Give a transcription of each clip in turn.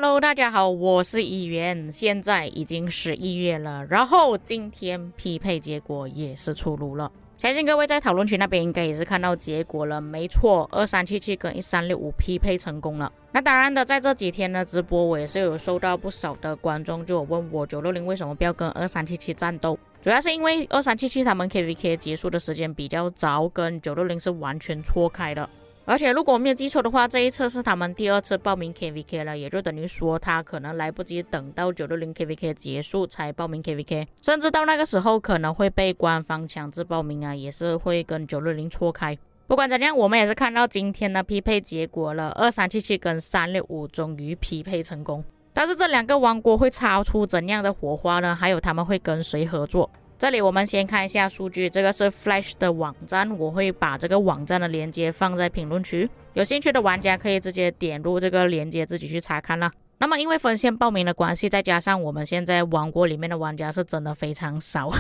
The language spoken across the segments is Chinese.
Hello， 大家好，我是议员。现在已经11月了，然后今天匹配结果也是出炉了。相信各位在讨论区那边应该也是看到结果了，没错，2377跟1365匹配成功了。那当然的，在这几天的直播，我也是有收到不少的观众就有问我960为什么不要跟2377战斗，主要是因为2377他们 KVK 结束的时间比较早，跟960是完全错开的。而且如果我没有记错的话，这一次是他们第2次报名 KVK 了，也就等于说他可能来不及等到960 KVK 结束才报名 KVK， 甚至到那个时候可能会被官方强制报名啊，也是会跟960错开。不管怎样，我们也是看到今天的匹配结果了，2377跟365终于匹配成功。但是这两个王国会擦出怎样的火花呢？还有他们会跟谁合作？这里我们先看一下数据，这个是 Flash 的网站，我会把这个网站的链接放在评论区，有兴趣的玩家可以直接点入这个链接自己去查看啦。那么因为分线报名的关系，再加上我们现在王国里面的玩家是真的非常少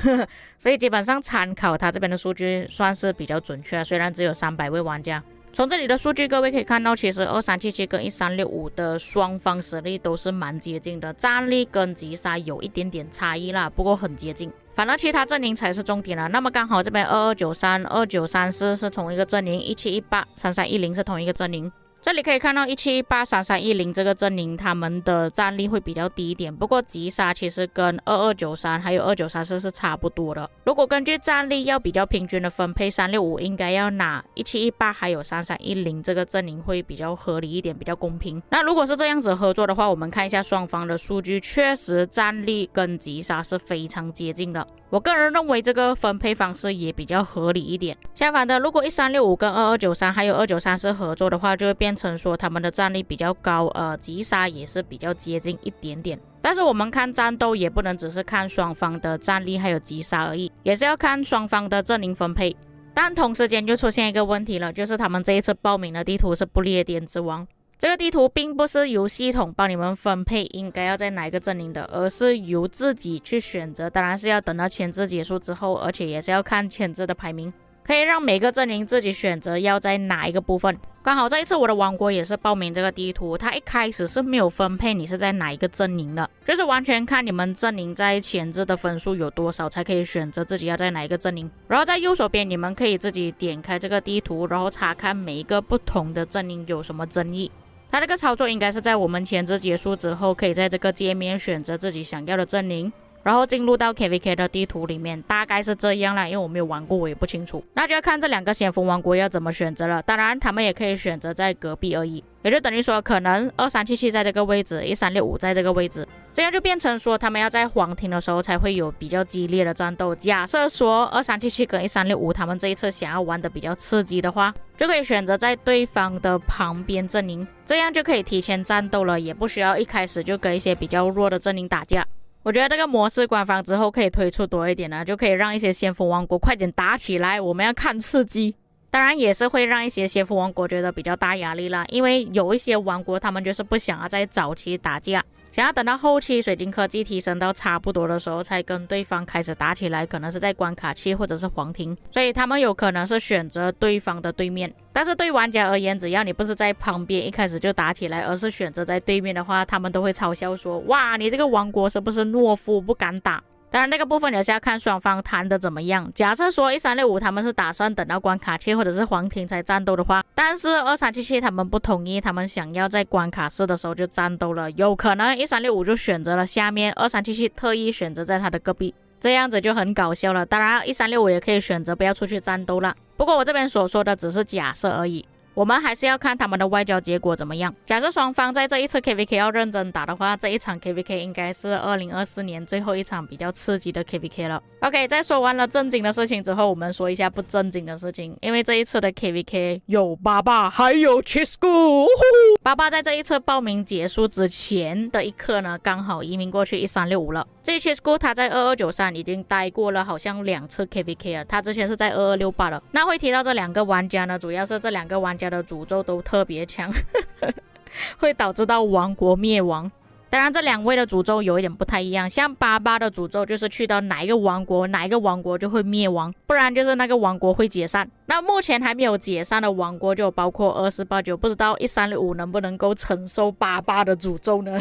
所以基本上参考他这边的数据算是比较准确，虽然只有300位玩家。从这里的数据各位可以看到，其实2377跟1365的双方实力都是蛮接近的，战力跟击杀有一点点差异啦，不过很接近，反而其他阵营才是重点了。那么刚好这边2293、2934是同一个阵营，1718、3310是同一个阵营。这里可以看到1718、3310这个阵营他们的战力会比较低一点，不过击杀其实跟2293还有2934是差不多的。如果根据战力要比较平均的分配，365应该要拿1718还有3310这个阵营会比较合理一点，比较公平。那如果是这样子合作的话，我们看一下双方的数据，确实战力跟击杀是非常接近的。我个人认为这个分配方式也比较合理一点。相反的，如果1365跟2293还有2934合作的话，就会变成说他们的战力比较高，击杀也是比较接近一点点。但是我们看战斗也不能只是看双方的战力还有击杀而已，也是要看双方的阵营分配。但同时间就出现一个问题了，就是他们这一次报名的地图是不列颠之王。这个地图并不是由系统帮你们分配应该要在哪一个阵营的，而是由自己去选择，当然是要等到签字结束之后，而且也是要看签字的排名，可以让每个阵营自己选择要在哪一个部分。刚好这一次我的王国也是报名这个地图，它一开始是没有分配你是在哪一个阵营的，就是完全看你们阵营在签字的分数有多少才可以选择自己要在哪一个阵营。然后在右手边你们可以自己点开这个地图，然后查看每一个不同的阵营有什么争议。它这个操作应该是在我们签字结束之后，可以在这个界面选择自己想要的阵营，然后进入到 KVK 的地图里面，大概是这样啦，因为我没有玩过，我也不清楚。那就要看这两个先锋王国要怎么选择了。当然，他们也可以选择在隔壁而已，也就等于说，可能2377在这个位置，1365在这个位置，这样就变成说他们要在黄庭的时候才会有比较激烈的战斗。假设说2377跟1365他们这一次想要玩的比较刺激的话，就可以选择在对方的旁边阵营，这样就可以提前战斗了，也不需要一开始就跟一些比较弱的阵营打架。我觉得这个模式官方之后可以推出多一点呢，就可以让一些先锋王国快点打起来，我们要看刺激。当然也是会让一些先锋王国觉得比较大压力啦，因为有一些王国他们就是不想要在早期打架，想要等到后期水晶科技提升到差不多的时候才跟对方开始打起来，可能是在关卡期或者是黄庭，所以他们有可能是选择对方的对面。但是对玩家而言，只要你不是在旁边一开始就打起来，而是选择在对面的话，他们都会嘲笑说，哇，你这个王国是不是懦夫不敢打。当然那个部分也是要看双方谈的怎么样。假设说1365他们是打算等到关卡期或者是黄庭才战斗的话，但是2377他们不同意，他们想要在关卡4的时候就战斗了，有可能1365就选择了下面，2377特意选择在他的隔壁，这样子就很搞笑了。当然1365也可以选择不要出去战斗了，不过我这边所说的只是假设而已，我们还是要看他们的外交结果怎么样。假设双方在这一次 KVK 要认真打的话，这一场 KVK 应该是2024年最后一场比较刺激的 KVK 了。OK， 在说完了正经的事情之后，我们说一下不正经的事情。因为这一次的 KVK 有爸爸还有 Chisco， 爸爸在这一次报名结束之前的一刻呢，刚好移民过去1365了。这 Chisco 他在2293已经待过了好像2次 KVK 了，他之前是在2268了。那会提到这两个玩家呢，主要是这两个玩家的诅咒都特别强会导致到王国灭亡。当然这两位的诅咒有一点不太一样，像88的诅咒就是去到哪一个王国就会灭亡，不然就是那个王国会解散。那目前还没有解散的王国就包括2489，不知道1365能不能够承受88的诅咒呢？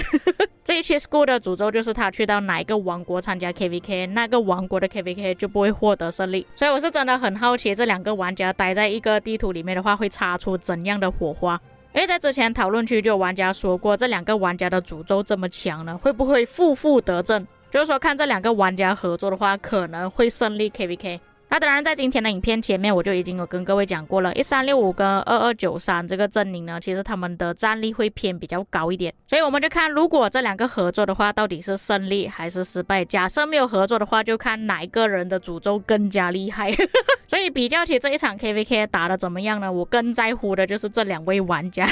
这一期 School 的诅咒就是他去到哪一个王国参加 KVK， 那个王国的 KVK 就不会获得胜利。所以我是真的很好奇这两个玩家待在一个地图里面的话会擦出怎样的火花。因为在之前讨论区就有玩家说过，这两个玩家的诅咒这么强呢，会不会负得正？就是说看这两个玩家合作的话，可能会胜利 KVK。那当然在今天的影片前面我就已经有跟各位讲过了，1365跟2293这个阵营呢，其实他们的战力会偏比较高一点，所以我们就看如果这两个合作的话到底是胜利还是失败。假设没有合作的话，就看哪一个人的诅咒更加厉害。所以比较起这一场 KVK 打得怎么样呢，我更在乎的就是这两位玩家。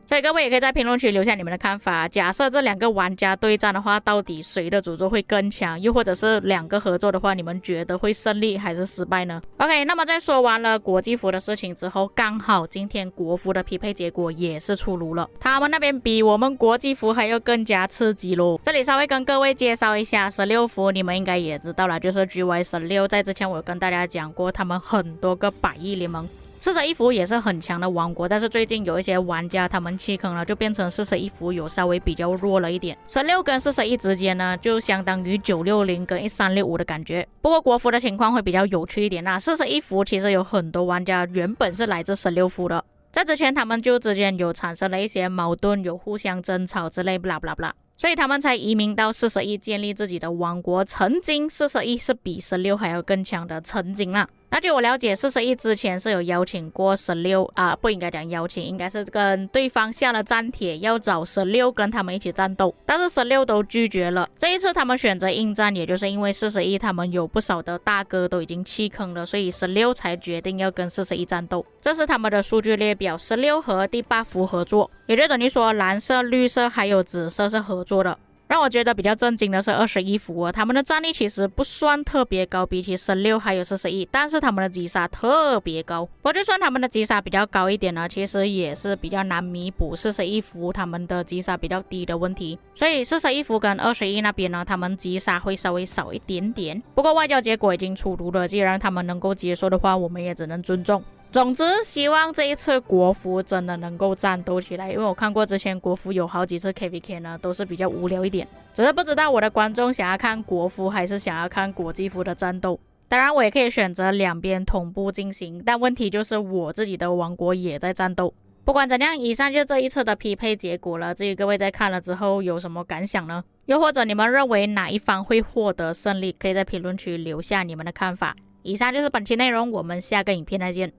所以各位也可以在评论区留下你们的看法，假设这两个玩家对战的话，到底谁的诅咒会更强，又或者是两个合作的话，你们觉得会胜利还是失败呢？ OK， 那么在说完了国际服的事情之后，刚好今天国服的匹配结果也是出炉了，他们那边比我们国际服还要更加刺激咯。这里稍微跟各位介绍一下16服，你们应该也知道了，就是 GY16， 在之前我有跟大家讲过，他们很多个百亿联盟，41服也是很强的王国，但是最近有一些玩家他们弃坑了，就变成41服有稍微比较弱了一点。16跟41之间呢，就相当于960跟1365的感觉。不过国服的情况会比较有趣一点啦，41服其实有很多玩家原本是来自16服的，在之前他们就之间有产生了一些矛盾，有互相争吵之类 blah blah blah，所以他们才移民到41建立自己的王国。曾经41是比16还要更强的，曾经啦。那据我了解，41之前是有邀请过16不应该讲邀请，应该是跟对方下了战帖，要找16跟他们一起战斗，但是16都拒绝了。这一次他们选择应战，也就是因为41他们有不少的大哥都已经弃坑了，所以16才决定要跟41战斗。这是他们的数据列表，16和第8服合作，也就等于说蓝色、绿色还有紫色是合作的。让我觉得比较震惊的是21服他们的战力其实不算特别高，比起16还有41，但是他们的击杀特别高。不过就算他们的击杀比较高一点呢，其实也是比较难弥补41服他们的击杀比较低的问题。所以41服跟21那边呢，他们击杀会稍微少一点点。不过外交结果已经出炉了，既然他们能够接受的话，我们也只能尊重。总之希望这一次国服真的能够战斗起来，因为我看过之前国服有好几次 KVK 呢都是比较无聊一点，只是不知道我的观众想要看国服还是想要看国际服的战斗。当然我也可以选择两边同步进行，但问题就是我自己的王国也在战斗。不管怎样，以上就是这一次的匹配结果了，至于各位在看了之后有什么感想呢？又或者你们认为哪一方会获得胜利，可以在评论区留下你们的看法。以上就是本期内容，我们下个影片再见。